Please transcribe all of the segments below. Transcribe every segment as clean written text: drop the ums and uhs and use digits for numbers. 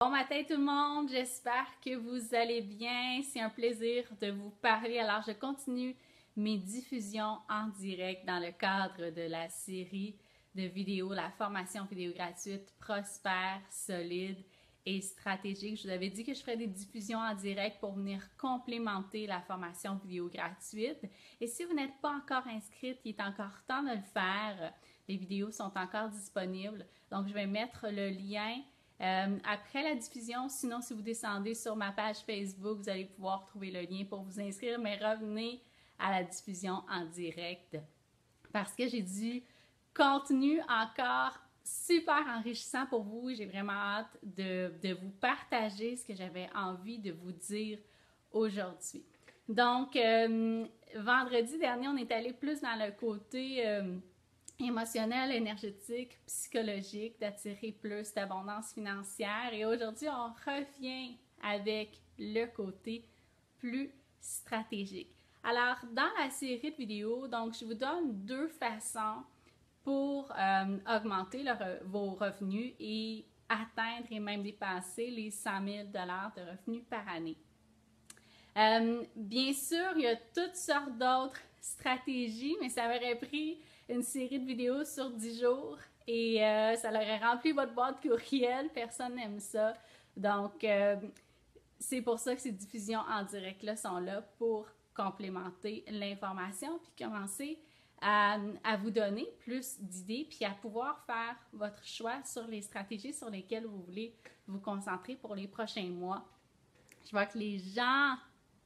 Bon matin tout le monde, j'espère que vous allez bien. C'est un plaisir de vous parler. Alors, je continue mes diffusions en direct dans le cadre de la série de vidéos, la formation vidéo gratuite Prospère, solide et stratégique. Je vous avais dit que je ferais des diffusions en direct pour venir complémenter la formation vidéo gratuite. Et si vous n'êtes pas encore inscrite, il est encore temps de le faire. Les vidéos sont encore disponibles. Donc, je vais mettre le lien après la diffusion. Sinon, si vous descendez sur ma page Facebook, vous allez pouvoir trouver le lien pour vous inscrire, mais revenez à la diffusion en direct parce que j'ai du contenu encore super enrichissant pour vous. J'ai vraiment hâte de vous partager ce que j'avais envie de vous dire aujourd'hui. Donc, vendredi dernier, on est allé plus dans le côté émotionnel, énergétique, psychologique, d'attirer plus d'abondance financière. Et aujourd'hui, on revient avec le côté plus stratégique. Alors, dans la série de vidéos, donc, je vous donne deux façons pour augmenter vos revenus et atteindre et même dépasser les 100 000 $ de revenus par année. Bien sûr, il y a toutes sortes d'autres stratégies, mais ça m'aurait pris une série de vidéos sur 10 jours et ça leur aurait rempli votre boîte courriel. Personne n'aime ça. Donc, c'est pour ça que ces diffusions en direct-là sont là pour complémenter l'information puis commencer à vous donner plus d'idées puis à pouvoir faire votre choix sur les stratégies sur lesquelles vous voulez vous concentrer pour les prochains mois. Je vois que les gens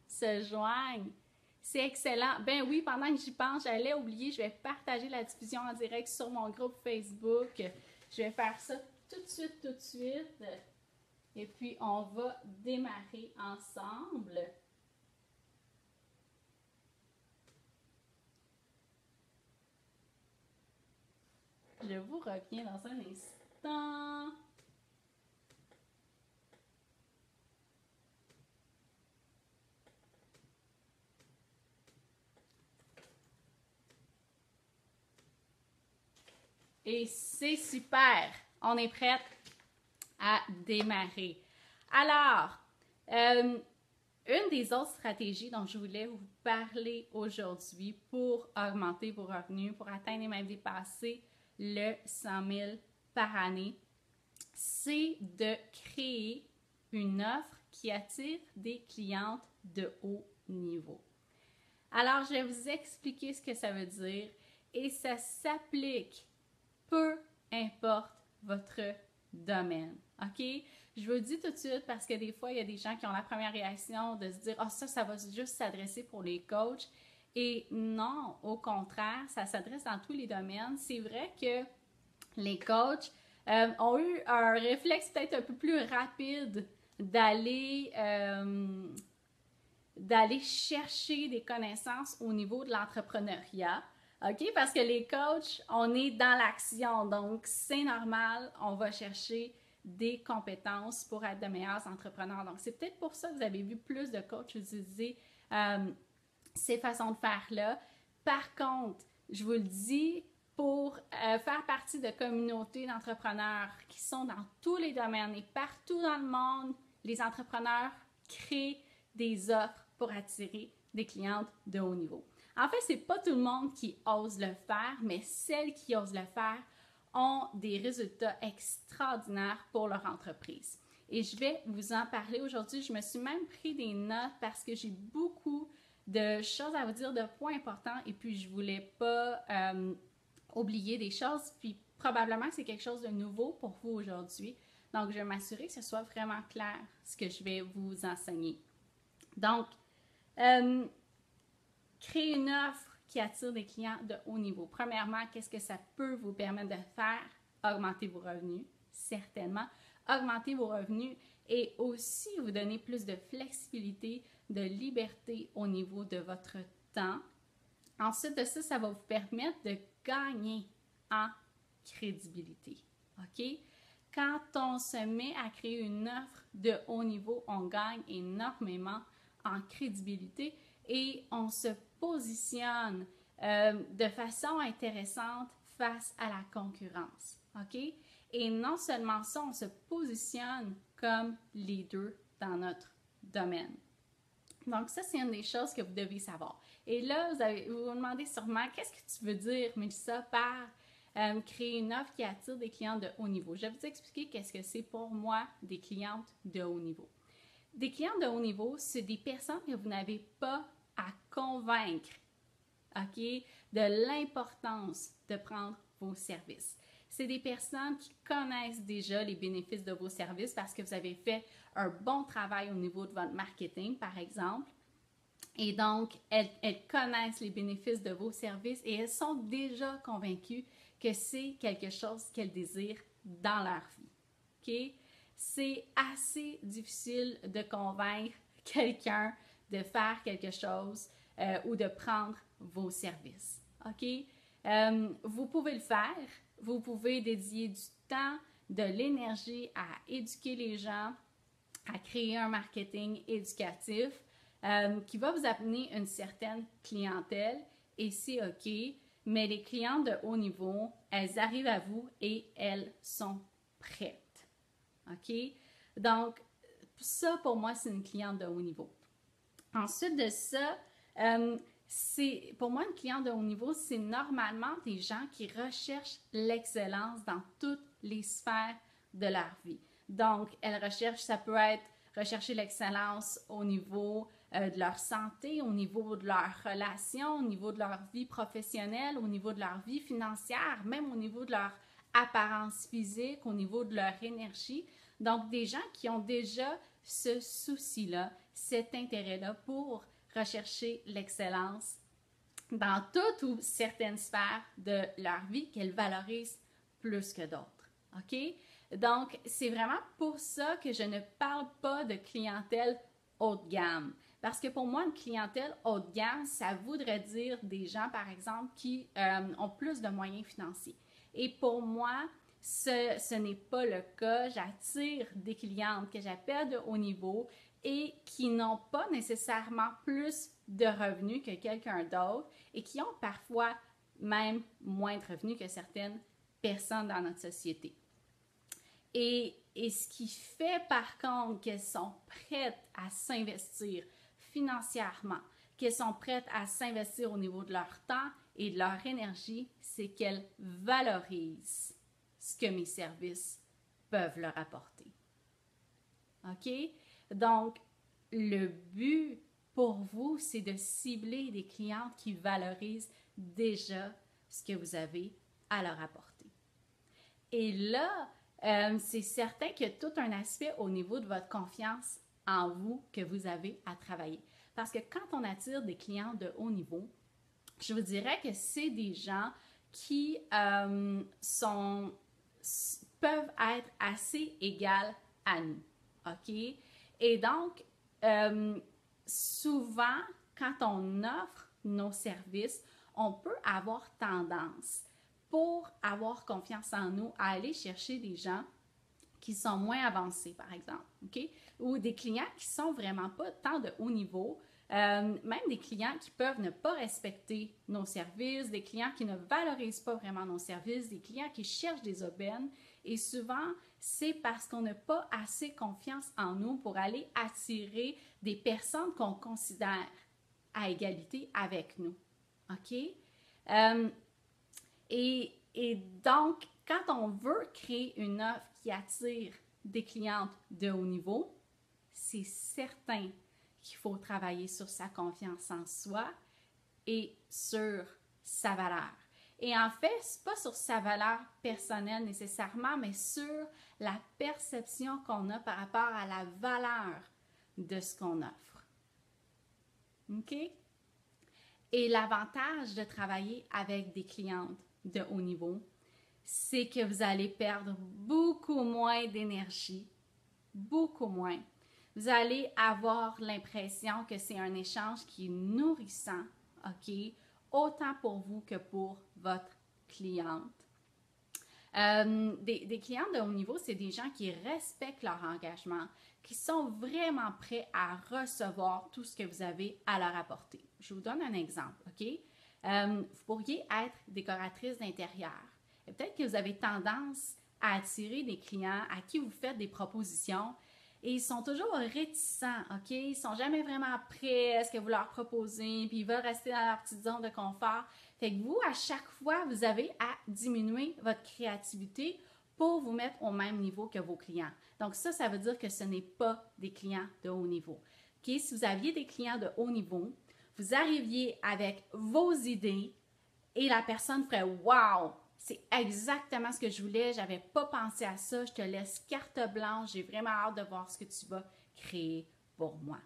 se joignent. C'est excellent. Ben oui, pendant que j'y pense, j'allais oublier, je vais partager la diffusion en direct sur mon groupe Facebook. Je vais faire ça tout de suite. Et puis, on va démarrer ensemble. Je vous reviens dans un instant. Et c'est super! On est prête à démarrer. Alors, une des autres stratégies dont je voulais vous parler aujourd'hui pour augmenter vos revenus, pour atteindre et même dépasser le 100 000 par année, c'est de créer une offre qui attire des clientes de haut niveau. Alors, je vais vous expliquer ce que ça veut dire et ça s'applique peu importe votre domaine, OK? Je vous le dis tout de suite parce que des fois, il y a des gens qui ont la première réaction de se dire « Ah, ça va juste s'adresser pour les coachs. » Et non, au contraire, ça s'adresse dans tous les domaines. C'est vrai que les coachs ont eu un réflexe peut-être un peu plus rapide d'aller chercher des connaissances au niveau de l'entrepreneuriat. OK? Parce que les coachs, on est dans l'action. Donc, c'est normal, on va chercher des compétences pour être de meilleurs entrepreneurs. Donc, c'est peut-être pour ça que vous avez vu plus de coachs utiliser ces façons de faire-là. Par contre, je vous le dis, pour faire partie de communautés d'entrepreneurs qui sont dans tous les domaines et partout dans le monde, les entrepreneurs créent des offres pour attirer des clientes de haut niveau. En fait, c'est pas tout le monde qui ose le faire, mais celles qui osent le faire ont des résultats extraordinaires pour leur entreprise. Et je vais vous en parler aujourd'hui. Je me suis même pris des notes parce que j'ai beaucoup de choses à vous dire, de points importants, et puis je voulais pas oublier des choses, puis probablement c'est quelque chose de nouveau pour vous aujourd'hui. Donc, je vais m'assurer que ce soit vraiment clair ce que je vais vous enseigner. Donc, créer une offre qui attire des clients de haut niveau. Premièrement, qu'est-ce que ça peut vous permettre de faire? Augmenter vos revenus, certainement. Augmenter vos revenus et aussi vous donner plus de flexibilité, de liberté au niveau de votre temps. Ensuite de ça, ça va vous permettre de gagner en crédibilité. OK? Quand on se met à créer une offre de haut niveau, on gagne énormément en crédibilité et on se positionne de façon intéressante face à la concurrence. OK? Et non seulement ça, on se positionne comme leader dans notre domaine. Donc, ça, c'est une des choses que vous devez savoir. Et là, vous vous demandez sûrement, qu'est-ce que tu veux dire, Mélissa, par créer une offre qui attire des clients de haut niveau? Je vais vous expliquer qu'est-ce que c'est pour moi des clientes de haut niveau. Des clients de haut niveau, c'est des personnes que vous n'avez pas à convaincre, OK, de l'importance de prendre vos services. C'est des personnes qui connaissent déjà les bénéfices de vos services parce que vous avez fait un bon travail au niveau de votre marketing, par exemple. Et donc, elles connaissent les bénéfices de vos services et elles sont déjà convaincues que c'est quelque chose qu'elles désirent dans leur vie. OK? C'est assez difficile de convaincre quelqu'un de faire quelque chose ou de prendre vos services. OK? Vous pouvez le faire. Vous pouvez dédier du temps, de l'énergie à éduquer les gens, à créer un marketing éducatif qui va vous amener une certaine clientèle et c'est OK, mais les clients de haut niveau, elles arrivent à vous et elles sont prêtes. OK? Donc, ça, pour moi, c'est une cliente de haut niveau. Ensuite de ça, pour moi, une cliente de haut niveau, c'est normalement des gens qui recherchent l'excellence dans toutes les sphères de leur vie. Donc, elles recherchent, ça peut être rechercher l'excellence au niveau de leur santé, au niveau de leurs relations, au niveau de leur vie professionnelle, au niveau de leur vie financière, même au niveau de leur apparence physique, au niveau de leur énergie. Donc, des gens qui ont déjà ce souci-là, cet intérêt-là pour rechercher l'excellence dans toutes ou certaines sphères de leur vie qu'elles valorisent plus que d'autres. OK? Donc, c'est vraiment pour ça que je ne parle pas de clientèle haut de gamme. Parce que pour moi, une clientèle haut de gamme, ça voudrait dire des gens, par exemple, qui ont plus de moyens financiers. Et pour moi, ce n'est pas le cas. J'attire des clientes que j'appelle de haut niveau et qui n'ont pas nécessairement plus de revenus que quelqu'un d'autre et qui ont parfois même moins de revenus que certaines personnes dans notre société. Et ce qui fait par contre qu'elles sont prêtes à s'investir financièrement, qu'elles sont prêtes à s'investir au niveau de leur temps et de leur énergie, c'est qu'elles valorisent ce que mes services peuvent leur apporter. OK? Donc, le but pour vous, c'est de cibler des clientes qui valorisent déjà ce que vous avez à leur apporter. Et là, c'est certain qu'il y a tout un aspect au niveau de votre confiance en vous que vous avez à travailler. Parce que quand on attire des clients de haut niveau, je vous dirais que c'est des gens qui peuvent être assez égales à nous. OK? Et donc, souvent, quand on offre nos services, on peut avoir tendance, pour avoir confiance en nous, à aller chercher des gens qui sont moins avancés, par exemple, OK? Ou des clients qui sont vraiment pas tant de haut niveau, même des clients qui peuvent ne pas respecter nos services, des clients qui ne valorisent pas vraiment nos services, des clients qui cherchent des aubaines. Et souvent, c'est parce qu'on n'a pas assez confiance en nous pour aller attirer des personnes qu'on considère à égalité avec nous. OK? Et donc, quand on veut créer une offre qui attire des clientes de haut niveau, c'est certain qu'il faut travailler sur sa confiance en soi et sur sa valeur. Et en fait, ce n'est pas sur sa valeur personnelle nécessairement, mais sur la perception qu'on a par rapport à la valeur de ce qu'on offre. OK? Et l'avantage de travailler avec des clientes de haut niveau, c'est que vous allez perdre beaucoup moins d'énergie, beaucoup moins. Vous allez avoir l'impression que c'est un échange qui est nourrissant, OK? Autant pour vous que pour votre cliente. Des clients de haut niveau, c'est des gens qui respectent leur engagement, qui sont vraiment prêts à recevoir tout ce que vous avez à leur apporter. Je vous donne un exemple, OK? Vous pourriez être décoratrice d'intérieur. Peut-être que vous avez tendance à attirer des clients à qui vous faites des propositions et ils sont toujours réticents, OK? Ils sont jamais vraiment prêts à ce que vous leur proposez, puis ils veulent rester dans leur petite zone de confort. Fait que vous, à chaque fois, vous avez à diminuer votre créativité pour vous mettre au même niveau que vos clients. Donc ça veut dire que ce n'est pas des clients de haut niveau. OK? Si vous aviez des clients de haut niveau, vous arriviez avec vos idées et la personne ferait « Wow! C'est exactement ce que je voulais, j'avais pas pensé à ça, je te laisse carte blanche, j'ai vraiment hâte de voir ce que tu vas créer pour moi. »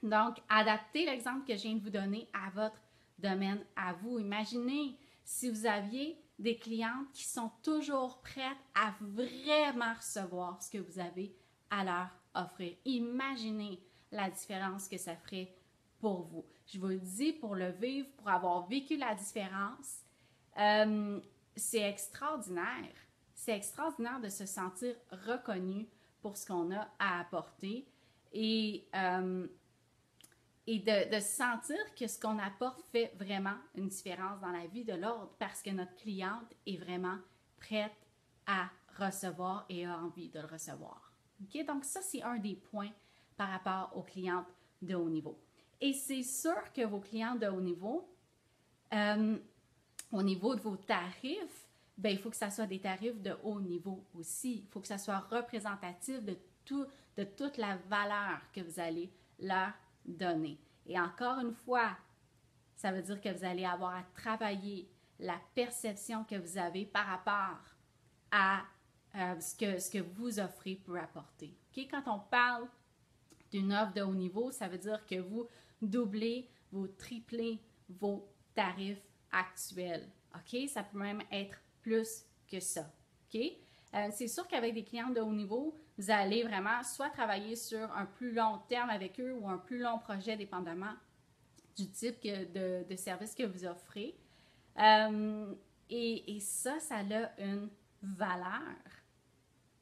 Donc, adaptez l'exemple que je viens de vous donner à votre domaine, à vous. Imaginez si vous aviez des clientes qui sont toujours prêtes à vraiment recevoir ce que vous avez à leur offrir. Imaginez la différence que ça ferait pour vous. Je vous le dis, pour le vivre, pour avoir vécu la différence, c'est extraordinaire. C'est extraordinaire de se sentir reconnu pour ce qu'on a à apporter et de sentir que ce qu'on apporte fait vraiment une différence dans la vie de l'autre parce que notre cliente est vraiment prête à recevoir et a envie de le recevoir. Okay? Donc ça, c'est un des points par rapport aux clientes de haut niveau. Et c'est sûr que vos clients de haut niveau, au niveau de vos tarifs, bien, il faut que ça soit des tarifs de haut niveau aussi. Il faut que ça soit représentatif de toute la valeur que vous allez leur donner. Et encore une fois, ça veut dire que vous allez avoir à travailler la perception que vous avez par rapport à ce que vous offrez peut apporter. Okay? Quand on parle d'une offre de haut niveau, ça veut dire que vous doublez, vous triplez vos tarifs actuels. OK? Ça peut même être plus que ça. OK? C'est sûr qu'avec des clients de haut niveau, vous allez vraiment soit travailler sur un plus long terme avec eux ou un plus long projet, dépendamment du type de service que vous offrez. Et ça a une valeur.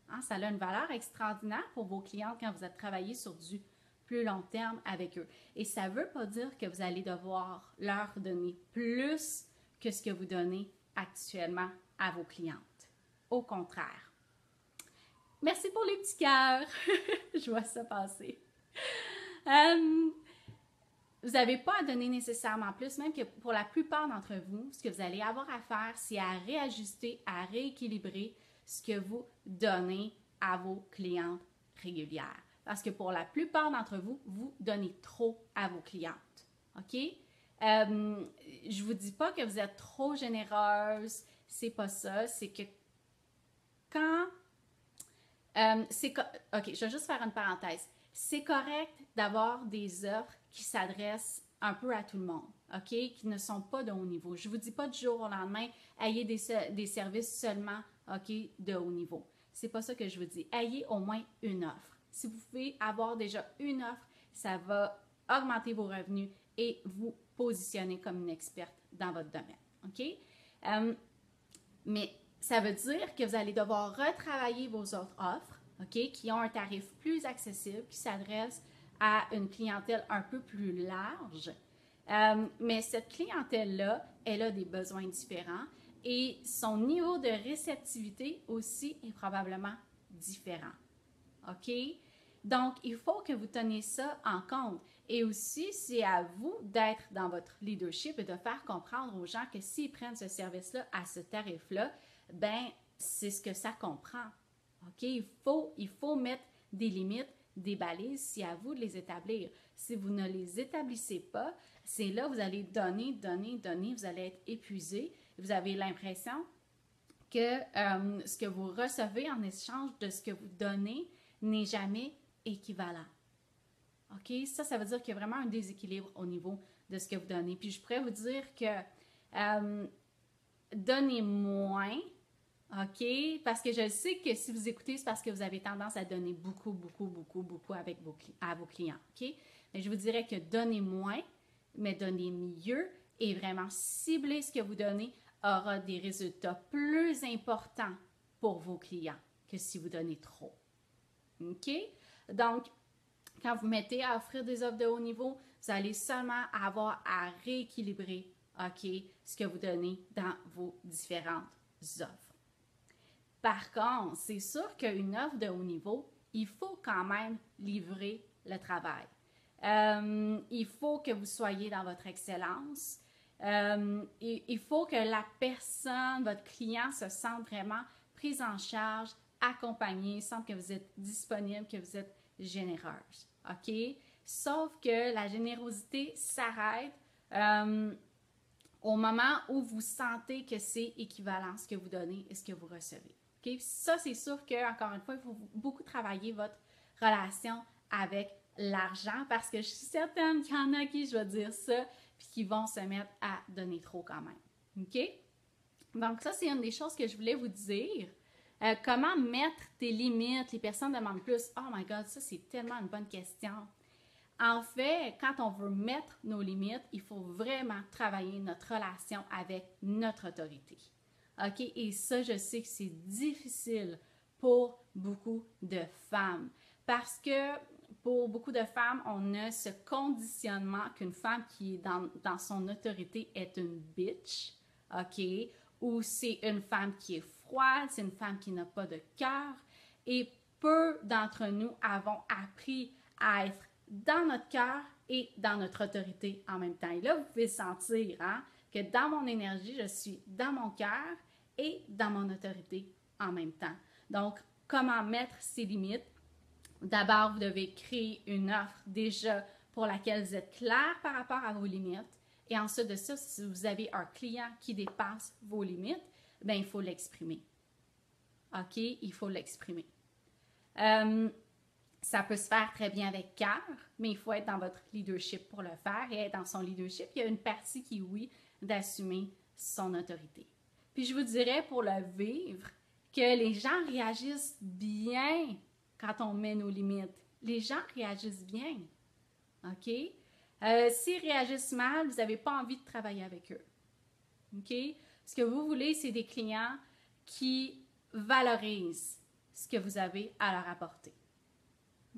Hein? Ça a une valeur extraordinaire pour vos clients quand vous êtes travaillé sur du plus long terme avec eux. Et ça ne veut pas dire que vous allez devoir leur donner plus que ce que vous donnez actuellement à vos clientes. Au contraire. Merci pour les petits cœurs. Je vois ça passer. Vous n'avez pas à donner nécessairement plus, même que pour la plupart d'entre vous, ce que vous allez avoir à faire, c'est à réajuster, à rééquilibrer ce que vous donnez à vos clientes régulières. Parce que pour la plupart d'entre vous, vous donnez trop à vos clientes. OK? Je ne vous dis pas que vous êtes trop généreuse, c'est pas ça. C'est que quand... OK, je vais juste faire une parenthèse. C'est correct d'avoir des offres qui s'adressent un peu à tout le monde, OK? Qui ne sont pas de haut niveau. Je ne vous dis pas du jour au lendemain, ayez des services seulement, OK, de haut niveau. C'est pas ça que je vous dis. Ayez au moins une offre. Si vous pouvez avoir déjà une offre, ça va augmenter vos revenus et vous positionner comme une experte dans votre domaine, OK? Mais ça veut dire que vous allez devoir retravailler vos autres offres, OK, qui ont un tarif plus accessible, qui s'adressent à une clientèle un peu plus large. Mais cette clientèle-là, elle a des besoins différents et son niveau de réceptivité aussi est probablement différent. OK? Donc, il faut que vous teniez ça en compte. Et aussi, c'est à vous d'être dans votre leadership et de faire comprendre aux gens que s'ils prennent ce service-là à ce tarif-là, ben c'est ce que ça comprend. OK? Il faut mettre des limites, des balises, c'est à vous de les établir. Si vous ne les établissez pas, c'est là que vous allez donner, vous allez être épuisé. Vous avez l'impression que ce que vous recevez en échange de ce que vous donnez n'est jamais équivalent. OK? Ça veut dire qu'il y a vraiment un déséquilibre au niveau de ce que vous donnez. Puis je pourrais vous dire que donnez moins, OK? Parce que je sais que si vous écoutez, c'est parce que vous avez tendance à donner beaucoup avec à vos clients, OK? Mais je vous dirais que donnez moins, mais donnez mieux et vraiment cibler ce que vous donnez aura des résultats plus importants pour vos clients que si vous donnez trop. OK? Donc, quand vous mettez à offrir des offres de haut niveau, vous allez seulement avoir à rééquilibrer, OK, ce que vous donnez dans vos différentes offres. Par contre, c'est sûr qu'une offre de haut niveau, il faut quand même livrer le travail. Il faut que vous soyez dans votre excellence. Il faut que la personne, votre client, se sente vraiment prise en charge, accompagnée, sente que vous êtes disponible, que vous êtes généreuse. OK? Sauf que la générosité s'arrête au moment où vous sentez que c'est équivalent ce que vous donnez et ce que vous recevez. Okay? Ça, c'est sûr que, encore une fois, il faut beaucoup travailler votre relation avec l'argent parce que je suis certaine qu'il y en a qui, je vais dire ça, puis qui vont se mettre à donner trop quand même. OK? Donc, ça, c'est une des choses que je voulais vous dire. Comment mettre tes limites? Les personnes demandent plus. Oh my God, ça, c'est tellement une bonne question. En fait, quand on veut mettre nos limites, il faut vraiment travailler notre relation avec notre autorité. OK? Et ça, je sais que c'est difficile pour beaucoup de femmes parce que pour beaucoup de femmes, on a ce conditionnement qu'une femme qui est dans son autorité est une bitch, OK? Ou c'est une femme qui est froide, c'est une femme qui n'a pas de cœur. Et peu d'entre nous avons appris à être dans notre cœur et dans notre autorité en même temps. Et là, vous pouvez sentir que dans mon énergie, je suis dans mon cœur et dans mon autorité en même temps. Donc, comment mettre ces limites? D'abord, vous devez créer une offre déjà pour laquelle vous êtes clair par rapport à vos limites. Et ensuite de ça, si vous avez un client qui dépasse vos limites, bien, il faut l'exprimer. OK? Il faut l'exprimer. Ça peut se faire très bien avec cœur, mais il faut être dans votre leadership pour le faire. Et être dans son leadership, il y a une partie qui est, oui, d'assumer son autorité. Puis je vous dirais, pour le vivre, que les gens réagissent bien quand on met nos limites. Les gens réagissent bien. OK? S'ils réagissent mal, vous n'avez pas envie de travailler avec eux. OK? Ce que vous voulez, c'est des clients qui valorisent ce que vous avez à leur apporter.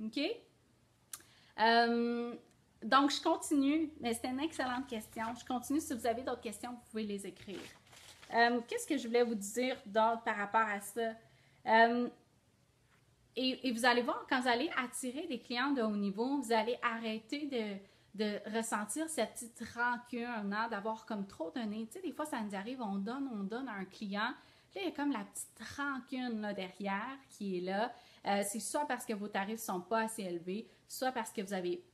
OK? Donc, je continue, mais c'était une excellente question. Je continue. Si vous avez d'autres questions, vous pouvez les écrire. Qu'est-ce que je voulais vous dire d'autre par rapport à ça? Et vous allez voir, quand vous allez attirer des clients de haut niveau, vous allez arrêter de ressentir cette petite rancune, d'avoir comme trop donné. Tu sais, des fois, ça nous arrive, on donne à un client. Là, il y a comme la petite rancune là, derrière qui est là. C'est soit parce que vos tarifs ne sont pas assez élevés, soit parce que vous n'avez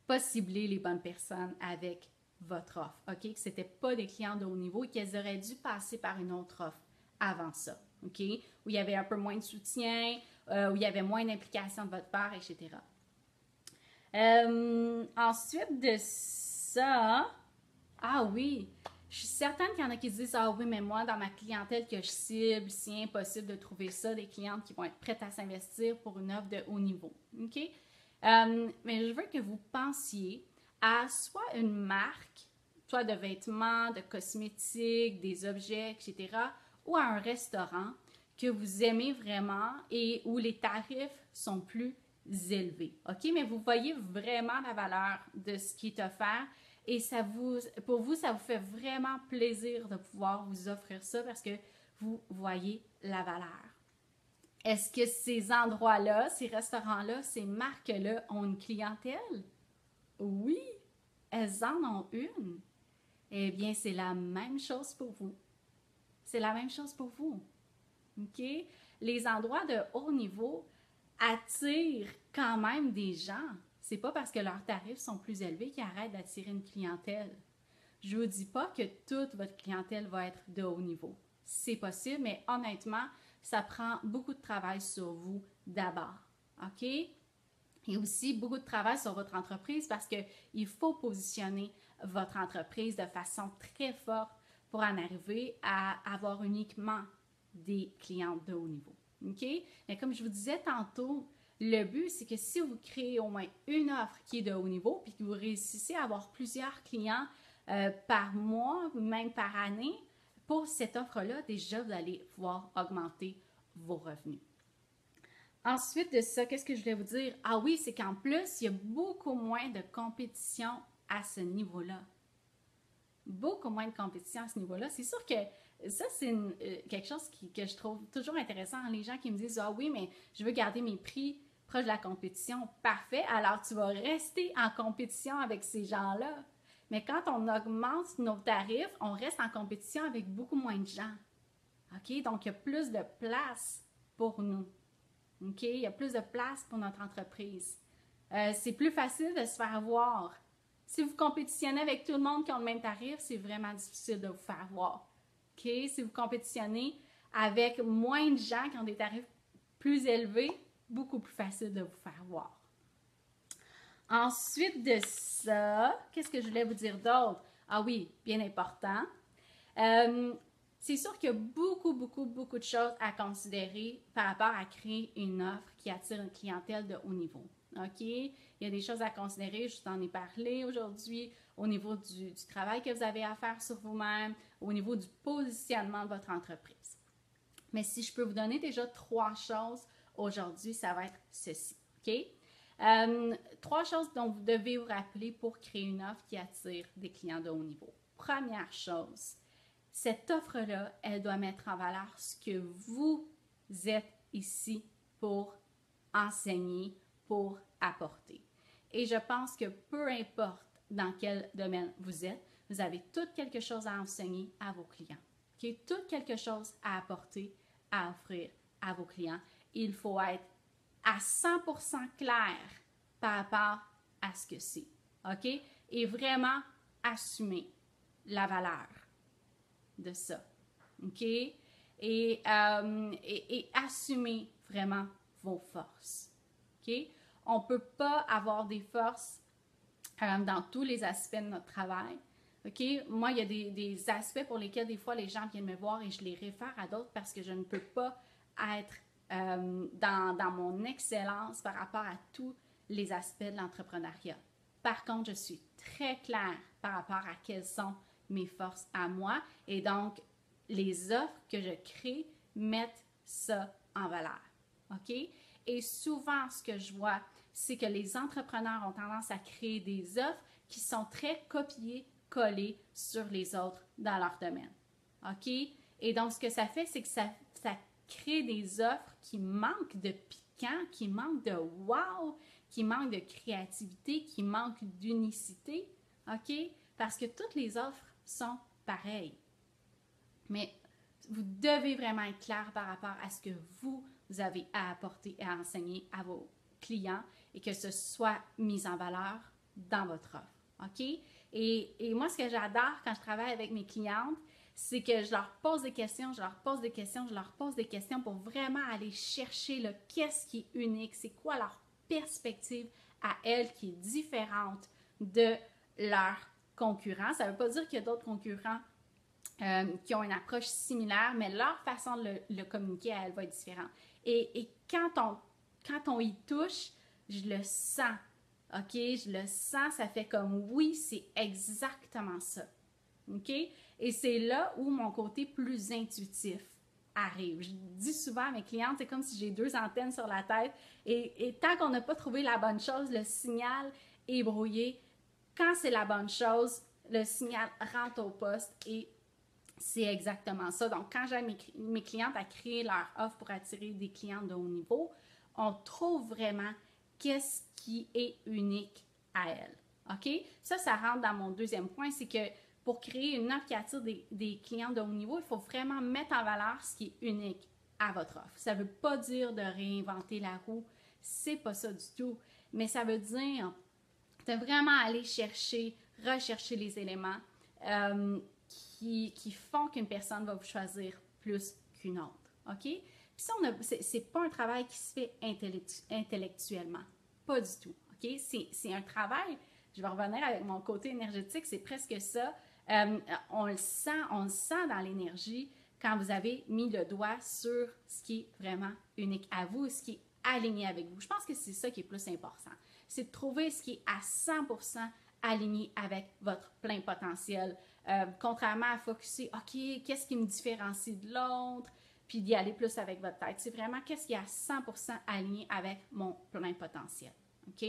pas ciblé les bonnes personnes avec votre offre. OK? Que ce n'étaient pas des clients de haut niveau et qu'elles auraient dû passer par une autre offre avant ça. OK? Où il y avait un peu moins de soutien, où il y avait moins d'implication de votre part, etc. Ensuite de ça, ah oui, je suis certaine qu'il y en a qui se disent « Ah oui, mais moi, dans ma clientèle que je cible, c'est impossible de trouver ça, des clientes qui vont être prêtes à s'investir pour une offre de haut niveau. » OK? Mais je veux que vous pensiez à soit une marque, soit de vêtements, de cosmétiques, des objets, etc., ou à un restaurant que vous aimez vraiment et où les tarifs sont plus élevés. OK? Mais vous voyez vraiment la valeur de ce qui est offert et pour vous, ça vous fait vraiment plaisir de pouvoir vous offrir ça parce que vous voyez la valeur. Est-ce que ces endroits-là, ces restaurants-là, ces marques-là ont une clientèle? Oui, elles en ont une. Eh bien, c'est la même chose pour vous. C'est la même chose pour vous. OK? Les endroits de haut niveau attirent quand même des gens. C'est pas parce que leurs tarifs sont plus élevés qu'ils arrêtent d'attirer une clientèle. Je ne vous dis pas que toute votre clientèle va être de haut niveau. C'est possible, mais honnêtement, ça prend beaucoup de travail sur vous d'abord. OK? Et aussi beaucoup de travail sur votre entreprise parce qu'il faut positionner votre entreprise de façon très forte pour en arriver à avoir uniquement des clients de haut niveau. OK? Mais comme je vous disais tantôt, le but, c'est que si vous créez au moins une offre qui est de haut niveau puis que vous réussissez à avoir plusieurs clients par mois, même par année, pour cette offre-là, déjà, vous allez pouvoir augmenter vos revenus. Ensuite de ça, qu'est-ce que je voulais vous dire? Ah oui, c'est qu'en plus, il y a beaucoup moins de compétition à ce niveau-là. Beaucoup moins de compétition à ce niveau-là. C'est sûr que Ça, c'est quelque chose que je trouve toujours intéressant. Les gens qui me disent, ah oui, mais je veux garder mes prix proche de la compétition. Parfait, alors tu vas rester en compétition avec ces gens-là. Mais quand on augmente nos tarifs, on reste en compétition avec beaucoup moins de gens. OK? Donc, il y a plus de place pour nous. OK? Il y a plus de place pour notre entreprise. C'est plus facile de se faire voir. Si vous compétitionnez avec tout le monde qui a le même tarif, c'est vraiment difficile de vous faire voir. OK? Si vous compétitionnez avec moins de gens qui ont des tarifs plus élevés, beaucoup plus facile de vous faire voir. Ensuite de ça, qu'est-ce que je voulais vous dire d'autre? Ah oui, bien important. C'est sûr qu'il y a beaucoup de choses à considérer par rapport à créer une offre qui attire une clientèle de haut niveau. OK? Il y a des choses à considérer, je vous en ai parlé aujourd'hui, au niveau du travail que vous avez à faire sur vous-même, au niveau du positionnement de votre entreprise. Mais si je peux vous donner déjà 3 choses aujourd'hui, ça va être ceci. OK? 3 choses dont vous devez vous rappeler pour créer une offre qui attire des clients de haut niveau. Première chose, cette offre-là, elle doit mettre en valeur ce que vous êtes ici pour enseigner, pour apporter. Et je pense que peu importe dans quel domaine vous êtes, vous avez tout quelque chose à enseigner à vos clients. Okay? Tout quelque chose à apporter, à offrir à vos clients. Il faut être à 100% clair par rapport à ce que c'est. OK? Et vraiment assumer la valeur de ça. OK? Et assumer vraiment vos forces. OK? On ne peut pas avoir des forces dans tous les aspects de notre travail. OK? Moi, il y a des aspects pour lesquels des fois les gens viennent me voir et je les réfère à d'autres parce que je ne peux pas être dans mon excellence par rapport à tous les aspects de l'entrepreneuriat. Par contre, je suis très claire par rapport à quelles sont mes forces à moi et donc les offres que je crée mettent ça en valeur. OK? Et souvent, ce que je vois, c'est que les entrepreneurs ont tendance à créer des offres qui sont très copiées-collées sur les autres dans leur domaine. OK? Et donc, ce que ça fait, c'est que ça crée des offres qui manquent de piquant, qui manquent de wow, qui manquent de créativité, qui manquent d'unicité. OK? Parce que toutes les offres sont pareilles. Mais vous devez vraiment être clair par rapport à ce que vous avez à apporter et à enseigner à vos clients et que ce soit mis en valeur dans votre offre. OK? Et moi, ce que j'adore quand je travaille avec mes clientes, c'est que je leur pose des questions, je leur pose des questions, je leur pose des questions pour vraiment aller chercher le qu'est-ce qui est unique, c'est quoi leur perspective à elles qui est différente de leurs concurrents. Ça ne veut pas dire qu'il y a d'autres concurrents qui ont une approche similaire, mais leur façon de le communiquer à elle va être différente. Et quand on y touche, je le sens. OK? Je le sens, ça fait comme oui, c'est exactement ça. OK? Et c'est là où mon côté plus intuitif arrive. Je dis souvent à mes clientes, c'est comme si j'ai 2 antennes sur la tête et tant qu'on n'a pas trouvé la bonne chose, le signal est brouillé. Quand c'est la bonne chose, le signal rentre au poste et c'est exactement ça. Donc, quand j'aide mes clientes à créer leur offre pour attirer des clients de haut niveau, on trouve vraiment qu'est-ce qui est unique à elles. OK? Ça rentre dans mon deuxième point, c'est que pour créer une offre qui attire des clients de haut niveau, il faut vraiment mettre en valeur ce qui est unique à votre offre. Ça ne veut pas dire de réinventer la roue, c'est pas ça du tout, mais ça veut dire de vraiment aller rechercher les éléments qui font qu'une personne va vous choisir plus qu'une autre. OK? Puis ça, c'est pas un travail qui se fait intellectuellement. Pas du tout. OK? C'est un travail, je vais revenir avec mon côté énergétique, c'est presque ça. On le sent dans l'énergie quand vous avez mis le doigt sur ce qui est vraiment unique à vous, ce qui est aligné avec vous. Je pense que c'est ça qui est plus important. C'est de trouver ce qui est à 100% aligné avec votre plein potentiel. Contrairement à focuser, OK, qu'est-ce qui me différencie de l'autre, puis d'y aller plus avec votre tête. C'est vraiment qu'est-ce qui est à 100% aligné avec mon plein potentiel. OK?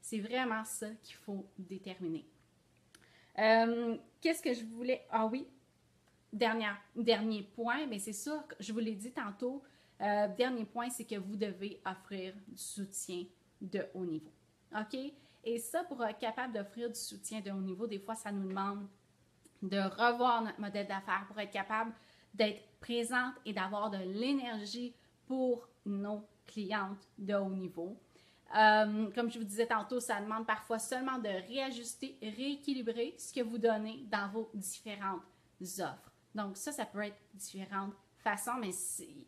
C'est vraiment ça qu'il faut déterminer. Qu'est-ce que je voulais... Ah oui, dernier point, mais c'est sûr que je vous l'ai dit tantôt, dernier point, c'est que vous devez offrir du soutien de haut niveau. OK? Et ça, pour être capable d'offrir du soutien de haut niveau, des fois, ça nous demande de revoir notre modèle d'affaires pour être capable d'être présente et d'avoir de l'énergie pour nos clientes de haut niveau. Comme je vous disais tantôt, ça demande parfois seulement de réajuster, rééquilibrer ce que vous donnez dans vos différentes offres. Donc ça peut être différentes façons, mais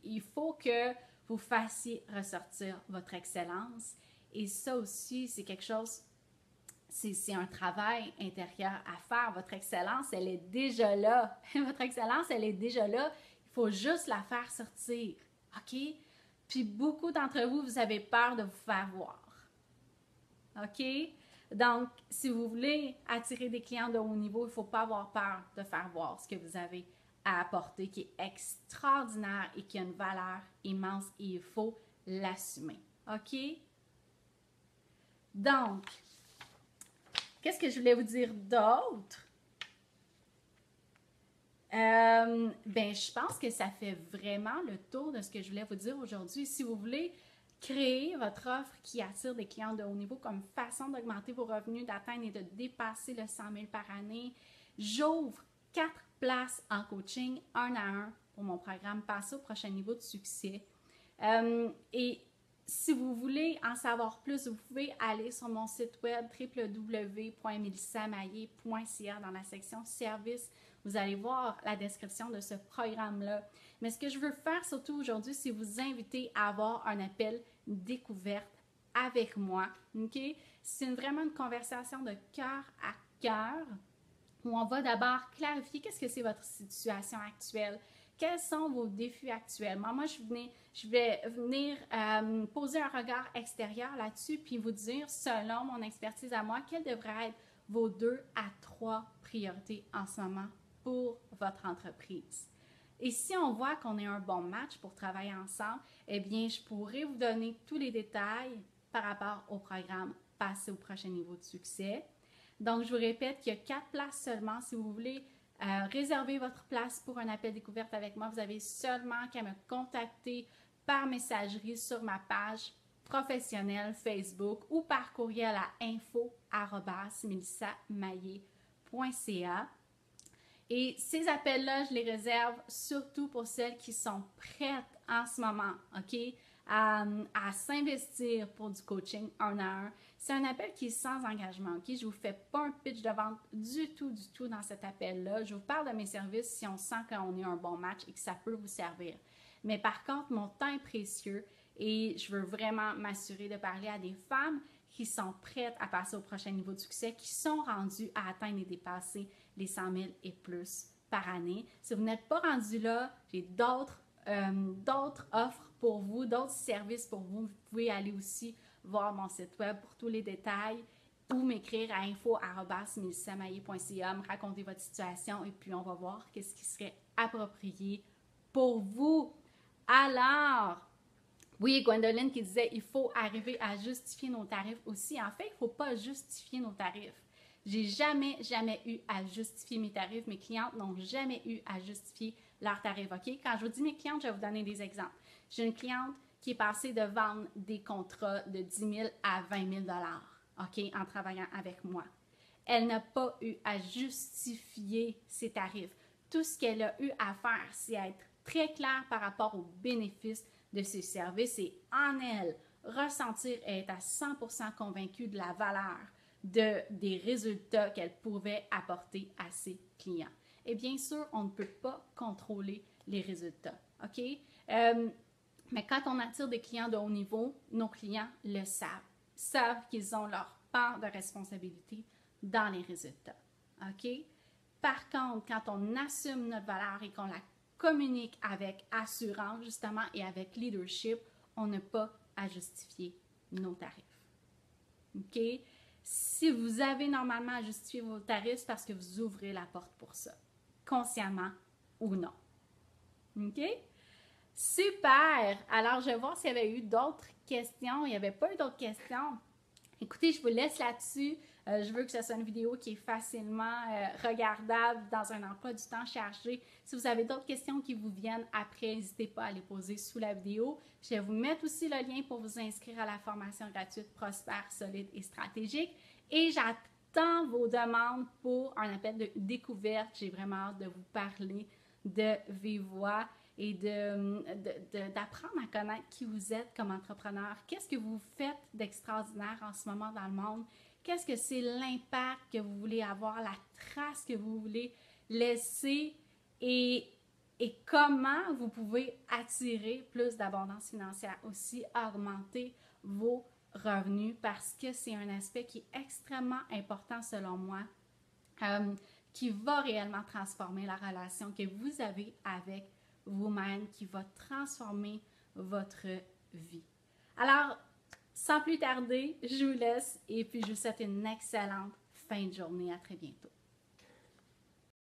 il faut que vous fassiez ressortir votre excellence. Et ça aussi, c'est quelque chose, c'est un travail intérieur à faire. Votre excellence, elle est déjà là. Votre excellence, elle est déjà là. Il faut juste la faire sortir. OK? Puis beaucoup d'entre vous, vous avez peur de vous faire voir. OK? Donc, si vous voulez attirer des clients de haut niveau, il ne faut pas avoir peur de faire voir ce que vous avez à apporter, qui est extraordinaire et qui a une valeur immense et il faut l'assumer. OK? Donc, qu'est-ce que je voulais vous dire d'autre? Je pense que ça fait vraiment le tour de ce que je voulais vous dire aujourd'hui. Si vous voulez créer votre offre qui attire des clients de haut niveau comme façon d'augmenter vos revenus, d'atteindre et de dépasser le 100 000 par année, j'ouvre 4 places en coaching 1 à 1 pour mon programme Passer au prochain niveau de succès. Et si vous voulez en savoir plus, vous pouvez aller sur mon site web www.melissamaillé.ca dans la section services. Vous allez voir la description de ce programme-là. Mais ce que je veux faire surtout aujourd'hui, c'est vous inviter à avoir un appel découverte avec moi. Okay? C'est vraiment une conversation de cœur à cœur où on va d'abord clarifier qu'est-ce que c'est votre situation actuelle. Quels sont vos défis actuellement? Moi, je vais venir poser un regard extérieur là-dessus puis vous dire, selon mon expertise à moi, quelles devraient être vos 2 à 3 priorités en ce moment pour votre entreprise. Et si on voit qu'on est un bon match pour travailler ensemble, eh bien, je pourrais vous donner tous les détails par rapport au programme Passer au prochain niveau de succès. Donc, je vous répète qu'il y a 4 places seulement. Si vous voulez réserver votre place pour un appel découverte avec moi, vous avez seulement qu'à me contacter par messagerie sur ma page professionnelle Facebook ou par courriel à info@melissamaillé.ca. Et ces appels-là, je les réserve surtout pour celles qui sont prêtes en ce moment, OK, à s'investir pour du coaching 1 à 1. C'est un appel qui est sans engagement, OK? Je ne vous fais pas un pitch de vente du tout dans cet appel-là. Je vous parle de mes services si on sent qu'on est un bon match et que ça peut vous servir. Mais par contre, mon temps est précieux et je veux vraiment m'assurer de parler à des femmes qui sont prêtes à passer au prochain niveau de succès, qui sont rendues à atteindre et dépasser les 100 000 et plus par année. Si vous n'êtes pas rendu là, j'ai d'autres offres pour vous, d'autres services pour vous. Vous pouvez aller aussi voir mon site web pour tous les détails ou m'écrire à info@melissamaillé.ca, me raconter votre situation et puis on va voir qu'est-ce qui serait approprié pour vous. Alors, oui, Gwendoline qui disait il faut arriver à justifier nos tarifs aussi. En fait, il ne faut pas justifier nos tarifs. J'ai jamais eu à justifier mes tarifs. Mes clientes n'ont jamais eu à justifier leurs tarifs. OK? Quand je vous dis mes clientes, je vais vous donner des exemples. J'ai une cliente qui est passée de vendre des contrats de 10 000 à 20 000 OK, en travaillant avec moi. Elle n'a pas eu à justifier ses tarifs. Tout ce qu'elle a eu à faire, c'est être très claire par rapport aux bénéfices de ses services et en elle, ressentir et être à 100% convaincue de la valeur des résultats qu'elle pouvait apporter à ses clients. Et bien sûr, on ne peut pas contrôler les résultats. OK? Mais quand on attire des clients de haut niveau, nos clients le savent qu'ils ont leur part de responsabilité dans les résultats. OK? Par contre, quand on assume notre valeur et qu'on la communique avec assurance, justement, et avec leadership, on n'a pas à justifier nos tarifs. OK? Si vous avez normalement à justifier vos tarifs, c'est parce que vous ouvrez la porte pour ça, consciemment ou non. OK? Super! Alors, je vais voir s'il y avait eu d'autres questions. Il n'y avait pas eu d'autres questions. Écoutez, je vous laisse là-dessus. Je veux que ce soit une vidéo qui est facilement regardable dans un emploi du temps chargé. Si vous avez d'autres questions qui vous viennent après, n'hésitez pas à les poser sous la vidéo. Je vais vous mettre aussi le lien pour vous inscrire à la formation gratuite Prospère, solide et stratégique. Et j'attends vos demandes pour un appel de découverte. J'ai vraiment hâte de vous parler de vive voix et d'apprendre à connaître qui vous êtes comme entrepreneur. Qu'est-ce que vous faites d'extraordinaire en ce moment dans le monde? Qu'est-ce que c'est l'impact que vous voulez avoir, la trace que vous voulez laisser et comment vous pouvez attirer plus d'abondance financière, aussi augmenter vos revenus parce que c'est un aspect qui est extrêmement important selon moi, qui va réellement transformer la relation que vous avez avec vous-même, qui va transformer votre vie. Alors, sans plus tarder, je vous laisse et puis je vous souhaite une excellente fin de journée. À très bientôt.